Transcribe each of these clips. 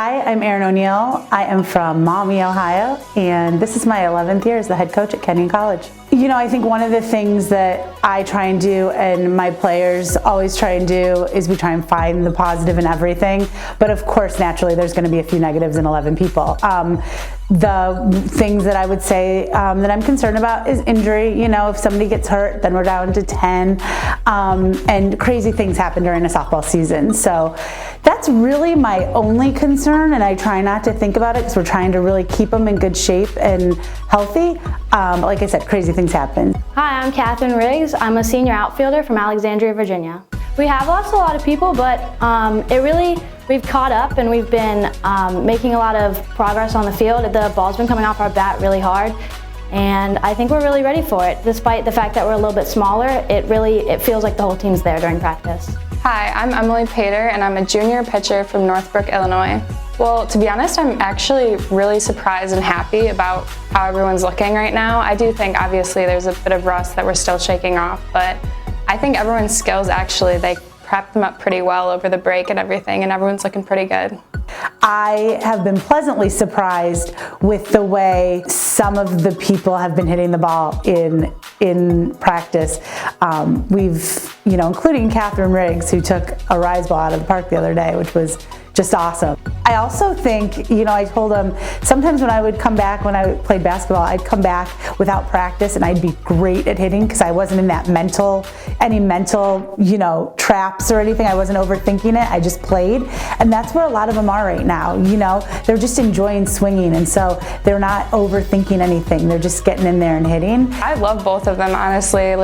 Hi, I'm Erin O'Neill. I am from Maumee, Ohio, and this is my 11th year as the head coach at Kenyon College. You know, I think one of the things that I try and do, and my players always try and do, is we try and find the positive in everything. But of course, naturally, there's going to be a few negatives in 11 people. The things that I would say that I'm concerned about is injury. You know, if somebody gets hurt, then we're down to 10. And crazy things happen during a softball season. So that's really my only concern, and I try not to think about it because we're trying to really keep them in good shape and healthy. Like I said, crazy things happen. Hi, I'm Kathryn Riggs. I'm a senior outfielder from Alexandria, Virginia. We have lost a lot of people, but we've caught up and we've been making a lot of progress on the field. The ball's been coming off our bat really hard, and I think we're really ready for it. Despite the fact that we're a little bit smaller, it feels like the whole team's there during practice. Hi, I'm Emily Pater, and I'm a junior pitcher from Northbrook, Illinois. Well, to be honest, I'm actually really surprised and happy about how everyone's looking right now. I do think obviously there's a bit of rust that we're still shaking off, but I think everyone's skills actually, they prepped them up pretty well over the break and everything, and everyone's looking pretty good. I have been pleasantly surprised with the way some of the people have been hitting the ball in practice. Including Kathryn Riggs, who took a rise ball out of the park the other day, which was just awesome. I also think, I told them sometimes when I would come back, when I played basketball, I'd come back without practice and I'd be great at hitting because I wasn't in that mental traps or anything. I wasn't overthinking it. I just played. And that's where a lot of them are right now. They're just enjoying swinging, and so they're not overthinking anything. They're just getting in there and hitting. I love both of them, honestly.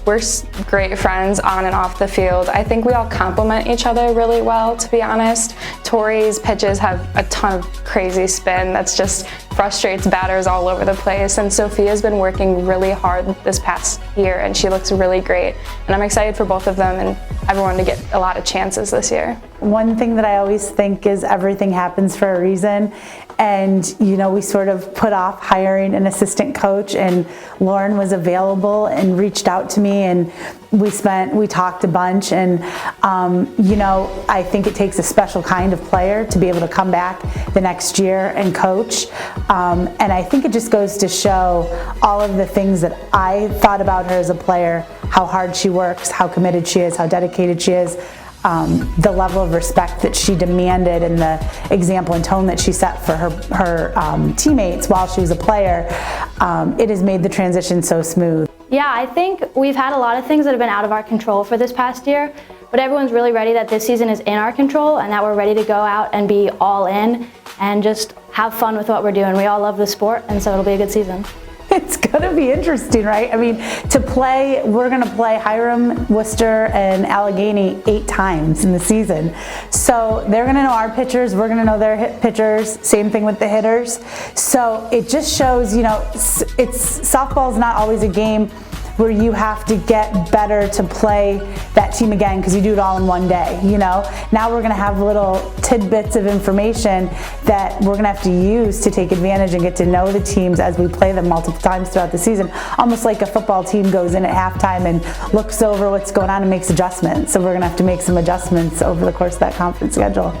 We're great friends on and off the field. I think we all complement each other really well, to be honest. Tori's pitches have a ton of crazy spin that's just frustrates batters all over the place, and Sophia's been working really hard this past year, and she looks really great. And I'm excited for both of them and everyone to get a lot of chances this year. One thing that I always think is everything happens for a reason, and we sort of put off hiring an assistant coach, and Lauren was available and reached out to me, and we talked a bunch, and I think it takes a special kind of player to be able to come back the next year and coach, and I think it just goes to show all of the things that I thought about her as a player, how hard she works, how committed she is, how dedicated she is, the level of respect that she demanded, and the example and tone that she set for her teammates while she was a player. It has made the transition so smooth. Yeah, I think we've had a lot of things that have been out of our control for this past year, but everyone's really ready that this season is in our control and that we're ready to go out and be all in and just have fun with what we're doing. We all love the sport, and so it'll be a good season. It's going to be interesting, right? I mean, we're going to play Hiram, Worcester, and Allegheny 8 times in the season. So they're going to know our pitchers, we're going to know their pitchers, same thing with the hitters. So it just shows, softball's not always a game where you have to get better to play that team again because you do it all in one day, Now we're gonna have little tidbits of information that we're gonna have to use to take advantage and get to know the teams as we play them multiple times throughout the season. Almost like a football team goes in at halftime and looks over what's going on and makes adjustments. So we're gonna have to make some adjustments over the course of that conference schedule.